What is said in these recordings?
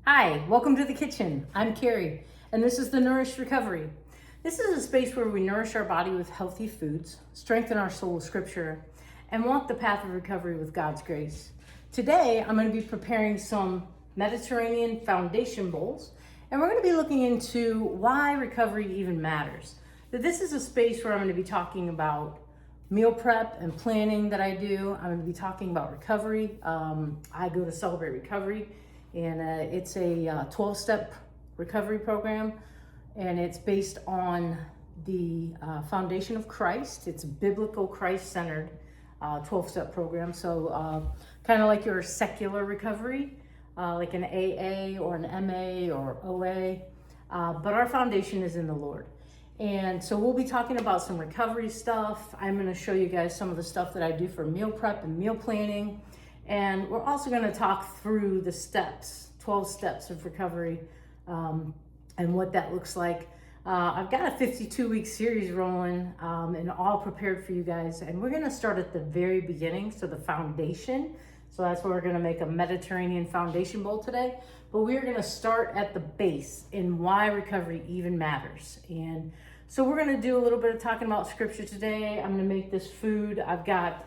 Hi, welcome to the kitchen. I'm Carrie, and this is the Nourished Recovery. This is a space where we nourish our body with healthy foods, strengthen our soul with scripture, and walk the path of recovery with God's grace. Today, I'm going to be preparing some Mediterranean foundation bowls, and we're going to be looking into why recovery even matters. This is a space where I'm going to be talking about meal prep and planning that I do. I'm going to be talking about recovery. I go to Celebrate Recovery, and it's a 12-step recovery program, and it's based on the foundation of Christ. It's a biblical, Christ-centered 12-step program. So kind of like your secular recovery, like an AA or an MA or OA, but our foundation is in the Lord. And so we'll be talking about some recovery stuff. I'm going to show you guys some of the stuff that I do for meal prep and meal planning. And we're also going to talk through the steps, 12 steps of recovery, and what that looks like. I've got a 52-week series rolling and all prepared for you guys. And we're going to start at the very beginning, so the foundation. So that's where we're going to make a Mediterranean foundation bowl today. But we're going to start at the base and why recovery even matters. And so we're going to do a little bit of talking about scripture today. I'm going to make this food. I've got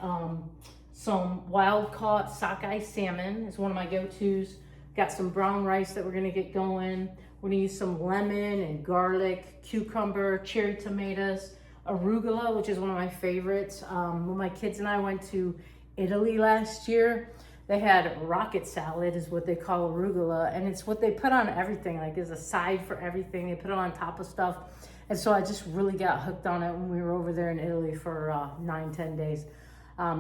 some wild caught sockeye salmon is one of my go-tos. Got some brown rice that we're going to get going. We're going to use some lemon and garlic, cucumber, cherry tomatoes, arugula, which is one of my favorites. When my kids and I went to Italy last year, they had rocket salad is what they call arugula, and it's what they put on everything, like as a side for everything. They put it on top of stuff. And so I just really got hooked on it when we were over there in Italy for 9-10 days.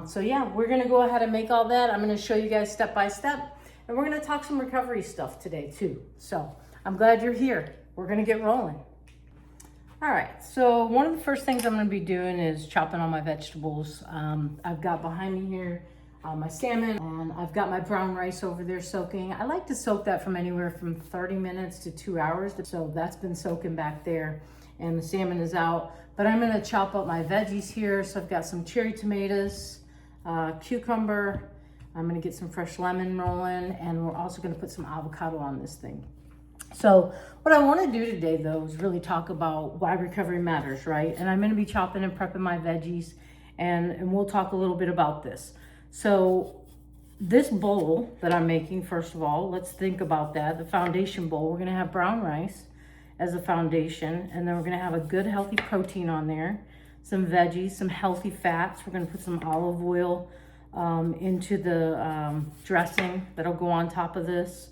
So yeah, we're gonna go ahead and make all that. I'm gonna show you guys step by step, and we're gonna talk some recovery stuff today too. So I'm glad you're here. We're gonna get rolling. All right, so one of the first things I'm gonna be doing is chopping all my vegetables. I've got behind me here my salmon, and I've got my brown rice over there soaking. I like to soak that from anywhere from 30 minutes to 2 hours. So that's been soaking back there, and the salmon is out. But I'm gonna chop up my veggies here. So I've got some cherry tomatoes, cucumber. I'm gonna get some fresh lemon rolling, and we're also gonna put some avocado on this thing. So what I want to do today, though, is really talk about why recovery matters, right? And I'm going to be chopping and prepping my veggies, and we'll talk a little bit about this. So this bowl that I'm making, first of all, let's think about that. The foundation bowl, we're going to have brown rice as a foundation, and then we're going to have a good healthy protein on there, some veggies, some healthy fats. We're going to put some olive oil into the dressing that'll go on top of this.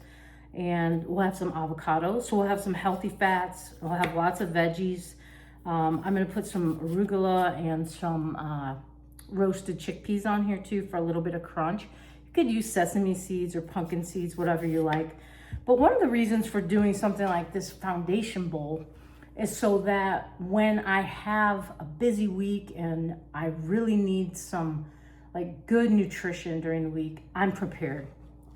And we'll have some avocados, so we'll have some healthy fats. We'll have lots of veggies. I'm gonna put some arugula and some roasted chickpeas on here too for a little bit of crunch. You could use sesame seeds or pumpkin seeds, whatever you like. But one of the reasons for doing something like this foundation bowl is so that when I have a busy week and I really need some like good nutrition during the week, I'm prepared.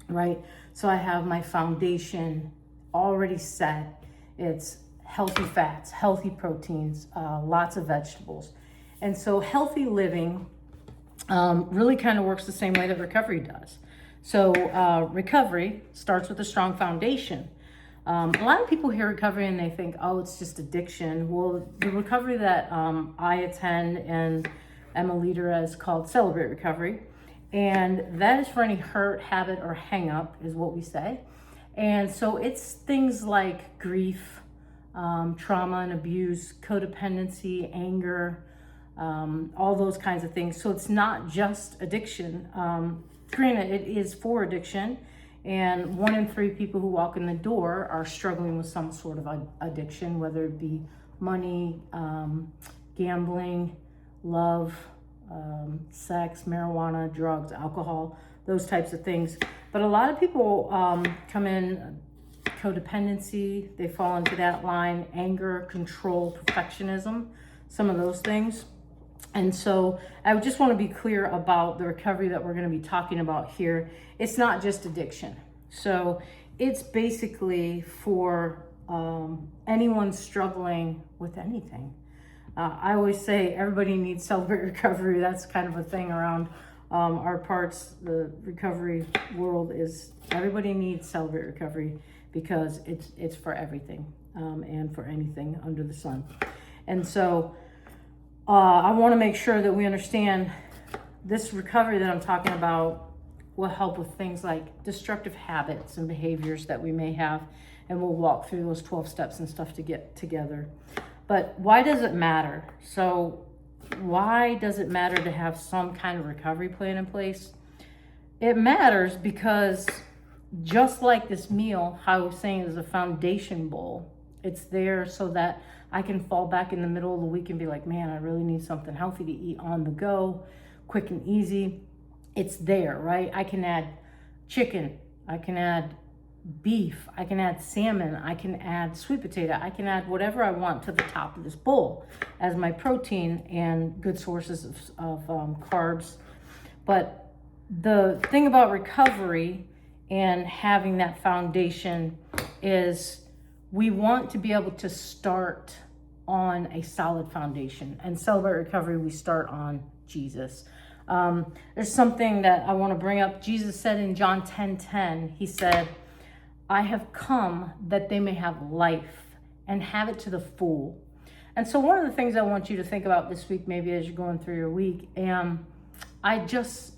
Right? So I have my foundation already set. It's healthy fats, healthy proteins, lots of vegetables. And so healthy living really kind of works the same way that recovery does. So recovery starts with a strong foundation. A lot of people hear recovery and they think, oh, it's just addiction. Well, the recovery that I attend and am a leader as called Celebrate Recovery. And that is for any hurt, habit, or hang up is what we say. And so it's things like grief, trauma and abuse, codependency, anger, all those kinds of things. So it's not just addiction. Granted, it is for addiction. And 1 in 3 people who walk in the door are struggling with some sort of addiction, whether it be money, gambling, love, sex, marijuana, drugs, alcohol, those types of things. But a lot of people come in codependency, they fall into that line, anger, control, perfectionism, some of those things. And so I just want to be clear about the recovery that we're going to be talking about here. It's not just addiction. So it's basically for anyone struggling with anything. I always say everybody needs Celebrate Recovery. That's kind of a thing around our parts. The recovery world is everybody needs Celebrate Recovery because it's for everything, and for anything under the sun. And so I want to make sure that we understand this recovery that I'm talking about will help with things like destructive habits and behaviors that we may have, and we'll walk through those 12 steps and stuff to get together. But why does it matter? So why does it matter to have some kind of recovery plan in place? It matters because just like this meal, how I was saying, is a foundation bowl. It's there so that I can fall back in the middle of the week and be like, man, I really need something healthy to eat on the go, quick and easy. It's there, right? I can add chicken, I can add beef, I can add salmon, I can add sweet potato, I can add whatever I want to the top of this bowl as my protein and good sources of carbs. But the thing about recovery and having that foundation is we want to be able to start on a solid foundation. And Celebrate Recovery, we start on Jesus. There's something that I want to bring up. Jesus said in John 10:10, he said, I have come that they may have life and have it to the full. And so one of the things I want you to think about this week, maybe as you're going through your week, am I just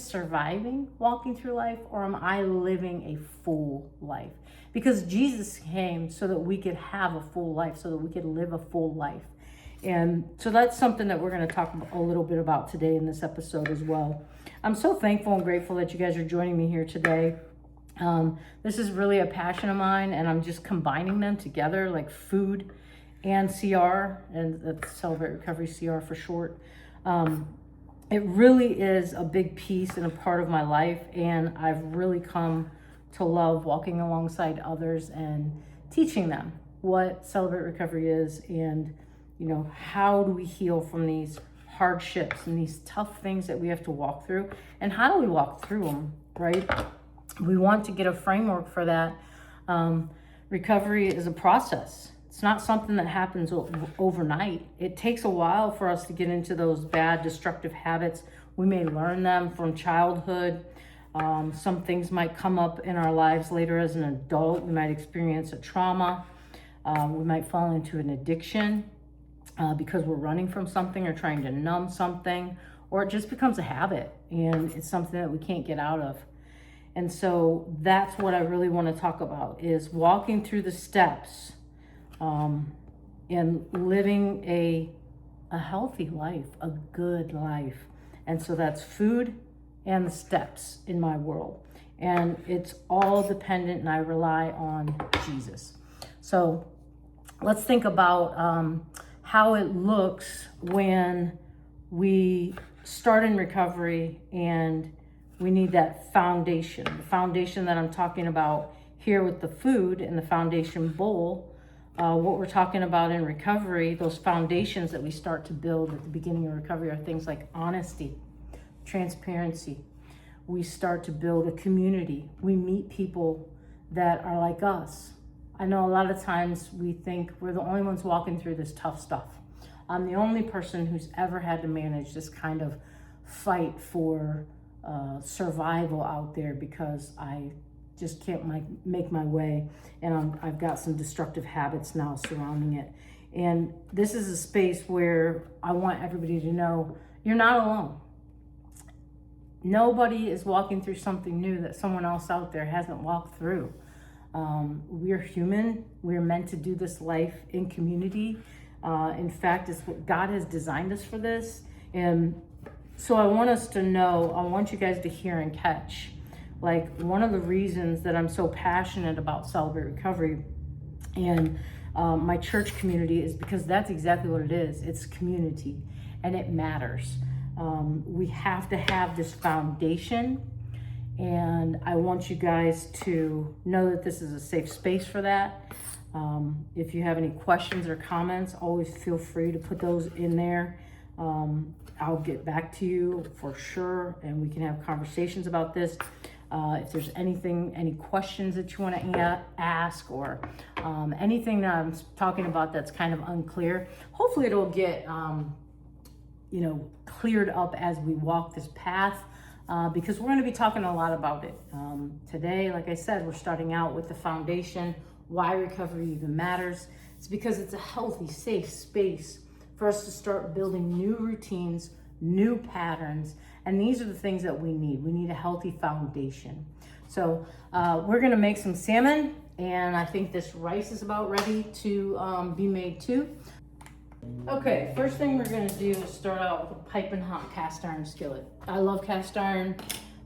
surviving walking through life, or am I living a full life? Because Jesus came so that we could have a full life, so that we could live a full life. And so that's something that we're going to talk a little bit about today in this episode as well. I'm so thankful and grateful that you guys are joining me here today. This is really a passion of mine, and I'm just combining them together, like food and CR, and that's Celebrate Recovery, CR for short. It really is a big piece and a part of my life, and I've really come to love walking alongside others and teaching them what Celebrate Recovery is, and how do we heal from these hardships and these tough things that we have to walk through, and how do we walk through them, right? We want to get a framework for that. Recovery is a process. It's not something that happens overnight. It takes a while for us to get into those bad, destructive habits. We may learn them from childhood. Some things might come up in our lives later as an adult. We might experience a trauma. We might fall into an addiction because we're running from something or trying to numb something, or it just becomes a habit and it's something that we can't get out of. And so that's what I really want to talk about, is walking through the steps and living a healthy life, a good life. And so that's food and the steps in my world. And it's all dependent, and I rely on Jesus. So let's think about how it looks when we start in recovery and we need that foundation. The foundation that I'm talking about here with the food and the foundation bowl, what we're talking about in recovery, those foundations that we start to build at the beginning of recovery are things like honesty, transparency. We start to build a community. We meet people that are like us. I know a lot of times we think we're the only ones walking through this tough stuff. I'm the only person who's ever had to manage this kind of fight for survival out there, because I just can't make my way, and I've got some destructive habits now surrounding it. And this is a space where I want everybody to know you're not alone. Nobody is walking through something new that someone else out there hasn't walked through. We're human. We're meant to do this life in community. In fact, it's what God has designed us for this. And so I want us to know, I want you guys to hear and catch, like, one of the reasons that I'm so passionate about Celebrate Recovery and my church community is because that's exactly what it is. It's community, and it matters. We have to have this foundation, and I want you guys to know that this is a safe space for that. If you have any questions or comments, always feel free to put those in there. I'll get back to you for sure, and we can have conversations about this. If there's any questions that you want to ask, or anything that I'm talking about that's kind of unclear, hopefully it'll get cleared up as we walk this path because we're going to be talking a lot about it. Today, like I said, we're starting out with the foundation, why recovery even matters. It's because it's a healthy, safe space for us to start building new routines, new patterns, and these are the things that we need. We need a healthy foundation. So we're gonna make some salmon, and I think this rice is about ready to be made too. Okay, first thing we're gonna do is start out with a piping hot cast iron skillet. I love cast iron.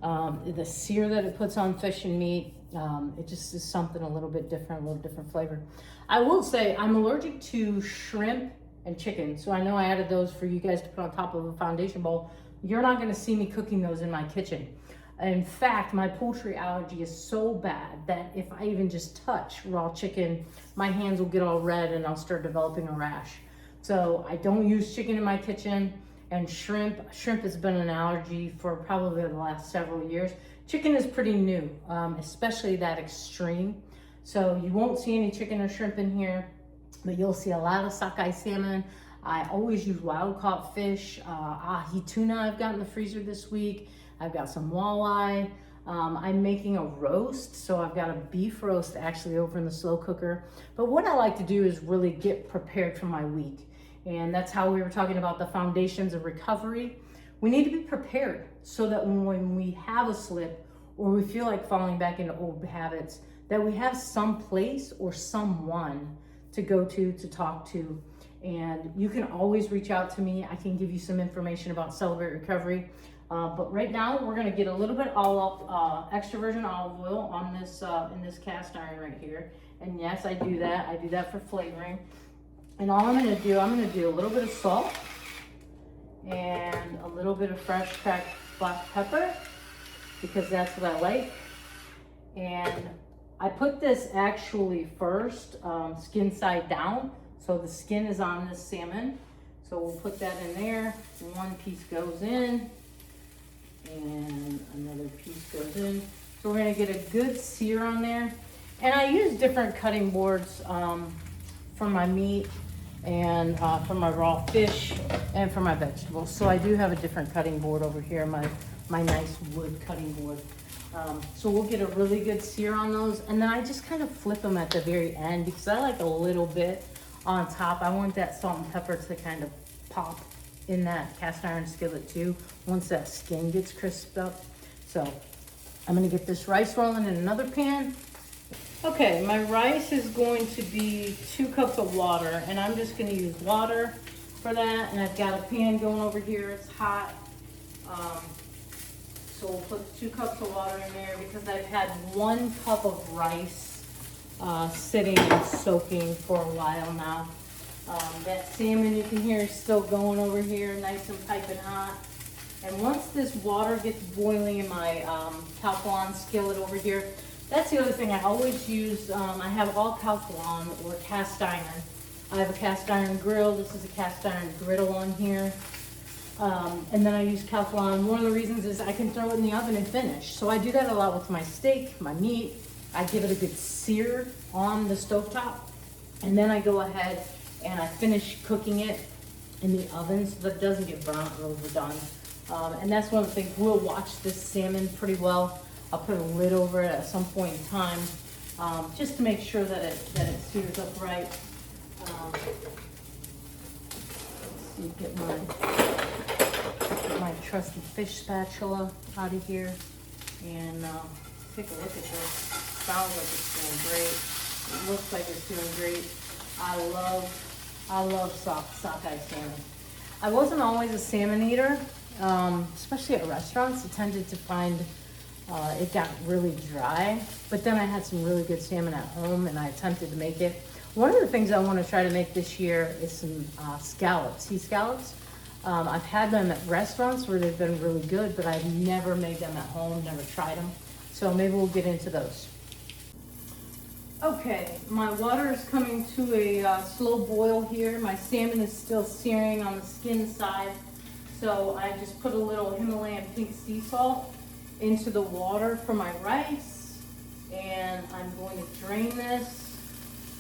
The sear that it puts on fish and meat, it just is something a little bit different, a little different flavor. I will say I'm allergic to shrimp and chicken, so I know I added those for you guys to put on top of a foundation bowl. You're not gonna see me cooking those in my kitchen. In fact, my poultry allergy is so bad that if I even just touch raw chicken, my hands will get all red and I'll start developing a rash. So I don't use chicken in my kitchen, and shrimp. Shrimp has been an allergy for probably the last several years. Chicken is pretty new, especially that extreme. So you won't see any chicken or shrimp in here, but you'll see a lot of sockeye salmon. I always use wild caught fish, ahi tuna I've got in the freezer this week. I've got some walleye. I'm making a roast, so I've got a beef roast actually over in the slow cooker. But what I like to do is really get prepared for my week. And that's how we were talking about the foundations of recovery. We need to be prepared so that when we have a slip or we feel like falling back into old habits, that we have some place or someone to go to talk to. And you can always reach out to me. I can give you some information about Celebrate Recovery. But right now we're gonna get a little bit extra virgin olive oil on this in this cast iron right here. And yes, I do that. I do that for flavoring. And all I'm gonna do a little bit of salt and a little bit of fresh cracked black pepper, because that's what I like. And I put this actually first, skin side down. So the skin is on this salmon. So we'll put that in there. One piece goes in and another piece goes in. So we're gonna get a good sear on there. And I use different cutting boards for my meat and for my raw fish and for my vegetables. So I do have a different cutting board over here, my nice wood cutting board. So we'll get a really good sear on those. And then I just kind of flip them at the very end because I like a little bit on top. I want that salt and pepper to kind of pop in that cast iron skillet too, once that skin gets crisped up. So I'm gonna get this rice rolling in another pan. Okay, my rice is going to be 2 cups of water, and I'm just gonna use water for that. And I've got a pan going over here, it's hot. So we'll put 2 cups of water in there because I've had 1 cup of rice sitting and soaking for a while now. That salmon you can hear is still going over here, nice and piping hot. And once this water gets boiling in my Calphalon skillet over here, that's the other thing I always use. I have all Calphalon or cast iron. I have a cast iron grill. This is a cast iron griddle on here. And then I use Calphalon. One of the reasons is I can throw it in the oven and finish. So I do that a lot with my steak, my meat. I give it a good sear on the stovetop. And then I go ahead and I finish cooking it in the oven so that it doesn't get burnt or overdone. And that's one of the things. We'll watch this salmon pretty well. I'll put a lid over it at some point in time, just to make sure that it sears up right. Let's see, get my trusty fish spatula out of here, and take a look at this. Sounds like it's doing great. It looks like it's doing great. I love sockeye salmon. I wasn't always a salmon eater, especially at restaurants. I tended to find it got really dry, but then I had some really good salmon at home and I attempted to make it. One of the things I want to try to make this year is some scallops, sea scallops. I've had them at restaurants where they've been really good, but I've never made them at home, never tried them. So maybe we'll get into those. Okay, my water is coming to a slow boil here. My salmon is still searing on the skin side. So I just put a little Himalayan pink sea salt into the water for my rice, and I'm going to drain this,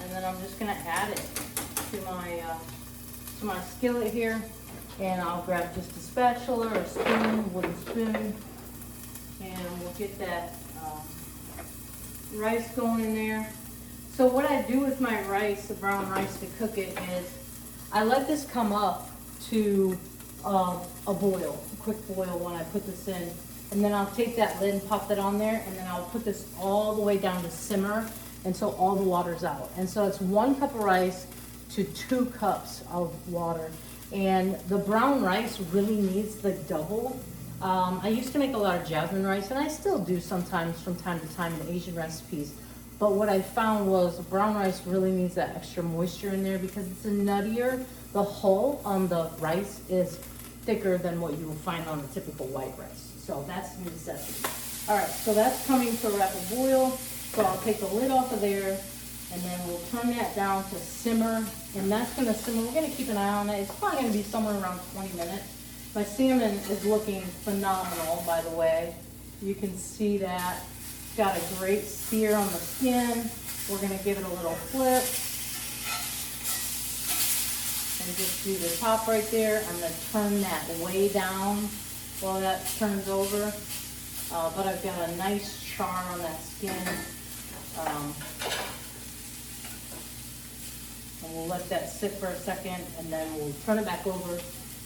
and then I'm just going to add it to my skillet here, and I'll grab just a spatula or a spoon, wooden spoon, And we'll get that rice going in there. So what I do with my rice, the brown rice, to cook it is I let this come up to a boil, a quick boil when I put this in. And then I'll take that lid and pop that on there, and then I'll put this all the way down to simmer until all the water's out. And so it's 1 cup of rice to 2 cups of water. And the brown rice really needs the double. I used to make a lot of jasmine rice, and I still do sometimes from time to time in Asian recipes. But what I found was brown rice really needs that extra moisture in there because it's a nuttier. The hull on the rice is thicker than what you will find on a typical white rice. So that's a necessity. All right, so that's coming to a rapid boil. So I'll take the lid off of there, and then we'll turn that down to simmer. And that's gonna simmer. We're gonna keep an eye on it. It's probably gonna be somewhere around 20 minutes. My salmon is looking phenomenal, by the way. You can see that. It's got a great sear on the skin. We're gonna give it a little flip. And just do the top right there. I'm gonna turn that way down while that turns over. But I've got a nice char on that skin. And we'll let that sit for a second, and then we'll turn it back over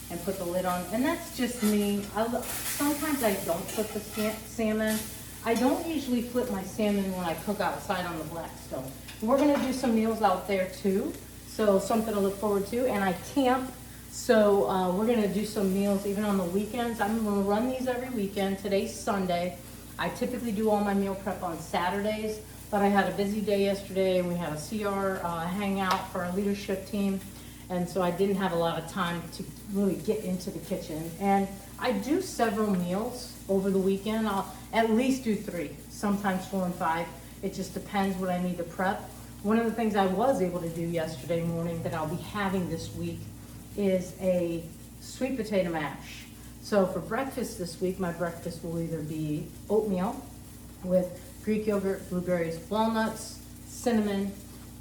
and put the lid on. And that's just me. Sometimes I don't flip the salmon. I don't usually flip my salmon when I cook outside on the black stone. We're gonna do some meals out there too, so something to look forward to. And I camp, so we're gonna do some meals even on the weekends. I'm gonna run these every weekend. Today's Sunday. I typically do all my meal prep on Saturdays, but I had a busy day yesterday, and we had a CR hangout for our leadership team. And so I didn't have a lot of time to really get into the kitchen. And I do several meals over the weekend. I'll at least do 3, sometimes 4 and 5. It just depends what I need to prep. One of the things I was able to do yesterday morning that I'll be having this week is a sweet potato mash. So for breakfast this week, my breakfast will either be oatmeal with Greek yogurt, blueberries, walnuts, cinnamon,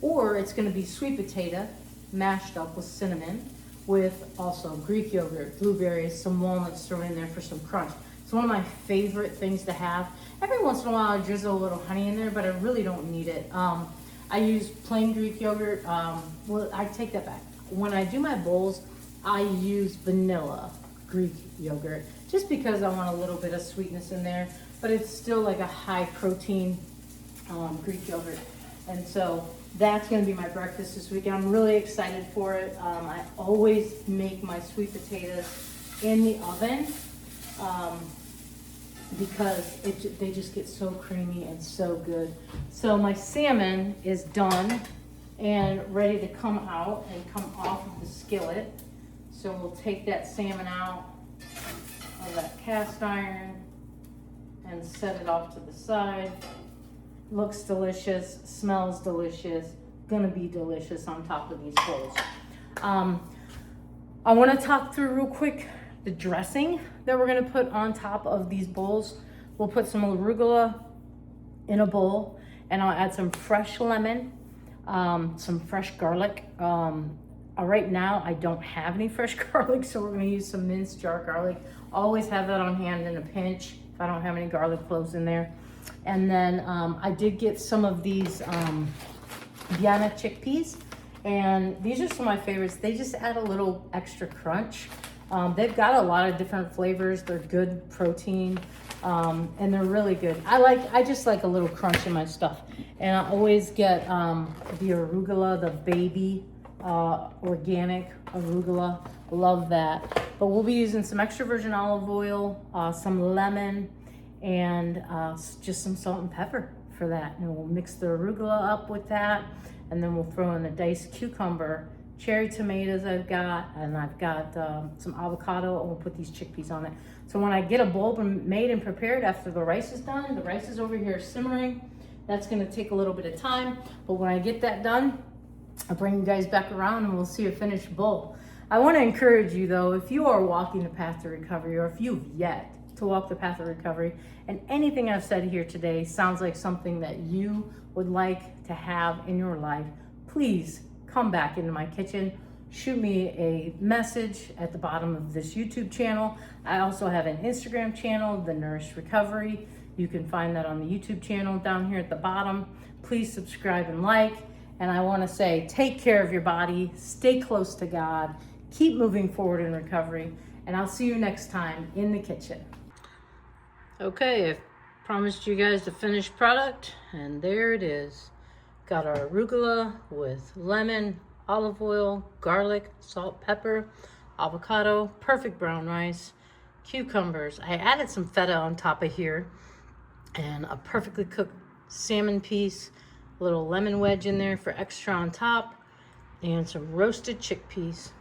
or it's gonna be sweet potato mashed up with cinnamon with also Greek yogurt, blueberries, some walnuts thrown in there for some crunch. It's one of my favorite things to have. Every once in a while I drizzle a little honey in there, but I really don't need it. I use plain Greek yogurt. Well, I take that back. When I do my bowls, I use vanilla Greek yogurt just because I want a little bit of sweetness in there, but it's still like a high protein Greek yogurt. And so that's gonna be my breakfast this week. I'm really excited for it. I always make my sweet potatoes in the oven because they just get so creamy and so good. So my salmon is done and ready to come out and come off of the skillet. So we'll take that salmon out of that cast iron and set it off to the side. Looks delicious, smells delicious, gonna be delicious on top of these bowls. I wanna talk through real quick the dressing that we're gonna put on top of these bowls. We'll put some arugula in a bowl, and I'll add some fresh lemon, some fresh garlic. Right now, I don't have any fresh garlic, so we're gonna use some minced jar garlic. Always have that on hand in a pinch if I don't have any garlic cloves in there. And then I did get some of these Vienna chickpeas, and these are some of my favorites. They just add a little extra crunch. They've got a lot of different flavors. They're good protein, and they're really good. I just like a little crunch in my stuff. And I always get the arugula, the baby organic arugula. Love that. But we'll be using some extra virgin olive oil, some lemon, and just some salt and pepper for that. And we'll mix the arugula up with that, and then we'll throw in a diced cucumber, cherry tomatoes I've got, and I've got some avocado, and we'll put these chickpeas on it. So when I get a bowl made and prepared after the rice is done, the rice is over here simmering. That's gonna take a little bit of time, but when I get that done, I'll bring you guys back around and we'll see a finished bowl. I wanna encourage you though, if you are walking the path to recovery, or if you've yet to walk the path of recovery, and anything I've said here today sounds like something that you would like to have in your life, please come back into my kitchen, shoot me a message at the bottom of this YouTube channel. I also have an Instagram channel, the Nourished Recovery. You can find that on the YouTube channel down here at the bottom. Please subscribe and like. And I want to say, take care of your body, stay close to God, keep moving forward in recovery, and I'll see you next time in the kitchen. Okay, I promised you guys the finished product, and there it is. Got our arugula with lemon, olive oil, garlic, salt, pepper, avocado, perfect brown rice, cucumbers. I added some feta on top of here, and a perfectly cooked salmon piece, a little lemon wedge in there for extra on top, and some roasted chickpeas.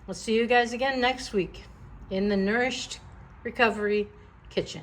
We'll see you guys again next week in the Nourished Recovery kitchen.